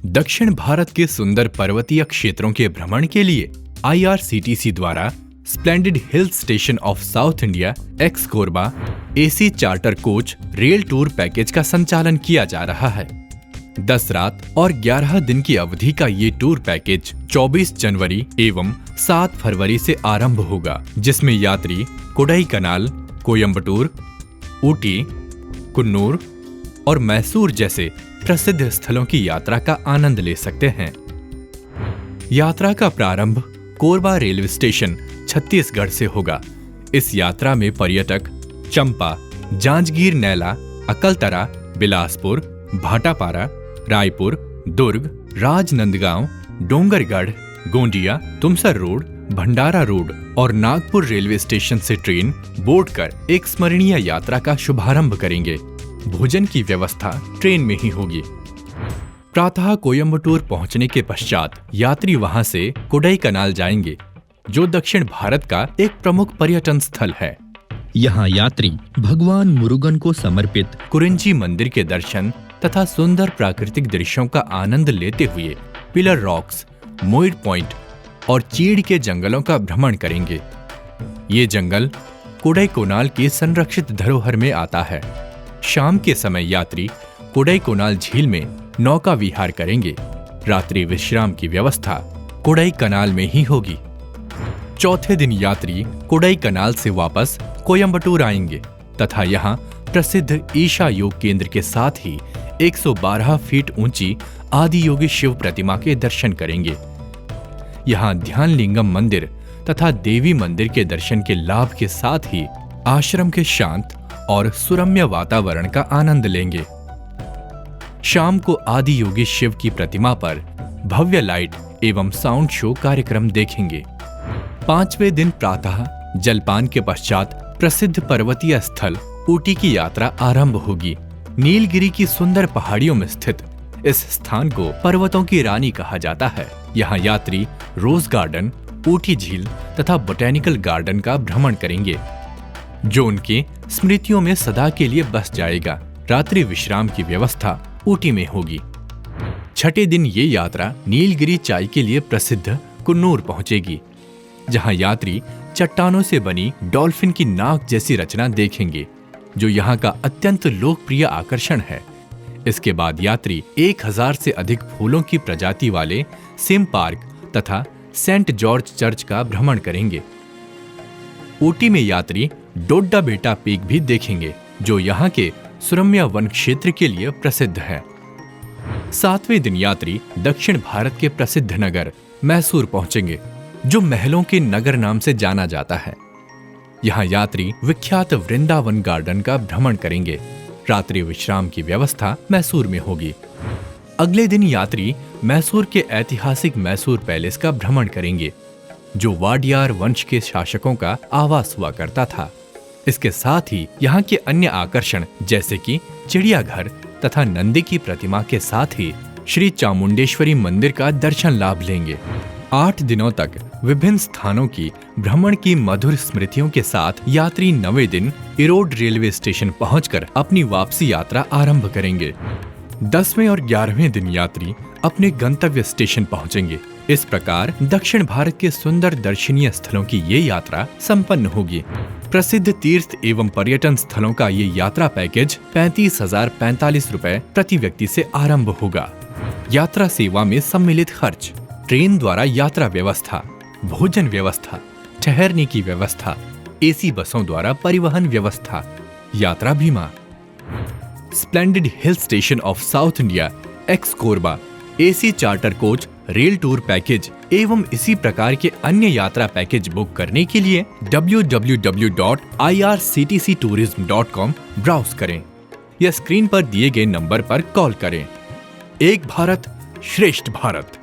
दक्षिण भारत के सुंदर पर्वतीय क्षेत्रों के भ्रमण के लिए IRCTC द्वारा splendid hill station of south India x Korba AC charter coach rail tour package का संचालन किया जा रहा है। 10 रात और 11 दिन की अवधि का ये टूर पैकेज 24 जनवरी एवं 7 फरवरी से आरंभ होगा, जिसमें यात्री कोडाईकनाल, कोयम्बटूर, ऊटी, कुन्नूर और मैसूर जैसे प्रसिद्ध स्थलों की यात्रा का आनंद ले सकते हैं। यात्रा का प्रारंभ कोरबा रेलवे स्टेशन छत्तीसगढ़ से होगा। इस यात्रा में पर्यटक चंपा, जांजगीर नैला, अकलतरा, बिलासपुर, भाटापारा, रायपुर, दुर्ग, राजनंदगांव, डोंगरगढ़, गोंदिया, तुमसर रोड, भंडारा रोड और नागपुर रेलवे स्टेशन से ट्रेन बोर्ड कर एक स्मरणीय यात्रा का शुभारंभ करेंगे। भोजन की व्यवस्था ट्रेन में ही होगी। प्रातः कोयम्बटूर पहुंचने के पश्चात यात्री वहां से कोडाईकनाल जाएंगे, जो दक्षिण भारत का एक प्रमुख पर्यटन स्थल है। यहाँ यात्री भगवान मुरुगन को समर्पित कुरिंची मंदिर के दर्शन तथा सुंदर प्राकृतिक दृश्यों का आनंद लेते हुए पिलर रॉक्स, मोइड पॉइंट और चीड़ के जंगलों का भ्रमण करेंगे। ये जंगल कोडाईकनाल के संरक्षित धरोहर में आता है। शाम के समय यात्री कोडाईकनाल झील में नौका विहार करेंगे। रात्रि विश्राम की व्यवस्था कोडाईकनाल में ही होगी। चौथे दिन यात्री कोडाईकनाल से वापस कोयम्बटूर आएंगे तथा यहाँ प्रसिद्ध ईशा योग केंद्र के साथ ही 112 फीट ऊंची आदि योगी शिव प्रतिमा के दर्शन करेंगे। यहाँ ध्यान लिंगम मंदिर तथा देवी मंदिर के दर्शन के लाभ के साथ ही आश्रम के शांत और सुरम्य वातावरण का आनंद लेंगे। शाम को आदि योगी शिव की प्रतिमा पर भव्य लाइट एवं साउंड शो कार्यक्रम देखेंगे। 5वें दिन प्रातः जलपान के पश्चात प्रसिद्ध पर्वतीय स्थल ऊटी की यात्रा आरंभ होगी। नीलगिरी की सुंदर पहाड़ियों में स्थित इस स्थान को पर्वतों की रानी कहा जाता है। यहाँ यात्री रोज गार्डन, ऊटी झील तथा बोटेनिकल गार्डन का भ्रमण करेंगे, जो उनकी स्मृतियों में सदा के लिए बस जाएगा। रात्रि विश्राम की व्यवस्था ऊटी में होगी। छठे दिन ये यात्रा नीलगिरी चाय के लिए प्रसिद्ध कुन्नूर पहुंचेगी, जहां यात्री चट्टानों से बनी डॉल्फिन की नाक जैसी रचना देखेंगे, जो यहाँ का अत्यंत लोकप्रिय आकर्षण है। इसके बाद यात्री 1000 से अधिक फूलों की प्रजाति वाले सिम पार्क तथा सेंट जॉर्ज चर्च का भ्रमण करेंगे। ऊटी में यात्री डोड्डा बेटा पीक भी देखेंगे, जो यहाँ के सुरम्य वन क्षेत्र के लिए प्रसिद्ध है। 7वें दिन यात्री दक्षिण भारत के प्रसिद्ध नगर मैसूर पहुंचेंगे, जो महलों के नगर नाम से जाना जाता है। यहाँ यात्री विख्यात वृंदावन गार्डन का भ्रमण करेंगे। रात्रि विश्राम की व्यवस्था मैसूर में होगी। अगले दिन यात्री मैसूर के ऐतिहासिक मैसूर पैलेस का भ्रमण करेंगे, जो वाडियार वंश के शासकों का आवास हुआ करता था। इसके साथ ही यहाँ के अन्य आकर्षण जैसे कि चिड़ियाघर तथा नंदी की प्रतिमा के साथ ही श्री चामुंडेश्वरी मंदिर का दर्शन लाभ लेंगे। 8 दिनों तक विभिन्न स्थानों की भ्रमण की मधुर स्मृतियों के साथ यात्री 9वें दिन इरोड रेलवे स्टेशन पहुंचकर अपनी वापसी यात्रा आरंभ करेंगे। 10वें और 11वें दिन यात्री अपने गंतव्य स्टेशन पहुंचेंगे। इस प्रकार दक्षिण भारत के सुंदर दर्शनीय स्थलों की ये यात्रा संपन्न होगी। प्रसिद्ध तीर्थ एवं पर्यटन स्थलों का ये यात्रा पैकेज 35,045 रुपए प्रति व्यक्ति से आरंभ होगा। यात्रा सेवा में सम्मिलित खर्च, ट्रेन द्वारा यात्रा व्यवस्था, भोजन व्यवस्था, ठहरने की व्यवस्था, AC बसों द्वारा परिवहन व्यवस्था, यात्रा बीमा, splendid hill station of south India x Korba AC charter coach rail tour package एवं इसी प्रकार के अन्य यात्रा पैकेज बुक करने के लिए www.irctctourism.com ब्राउज करें या स्क्रीन पर दिए गए नंबर पर कॉल करें। एक भारत श्रेष्ठ भारत।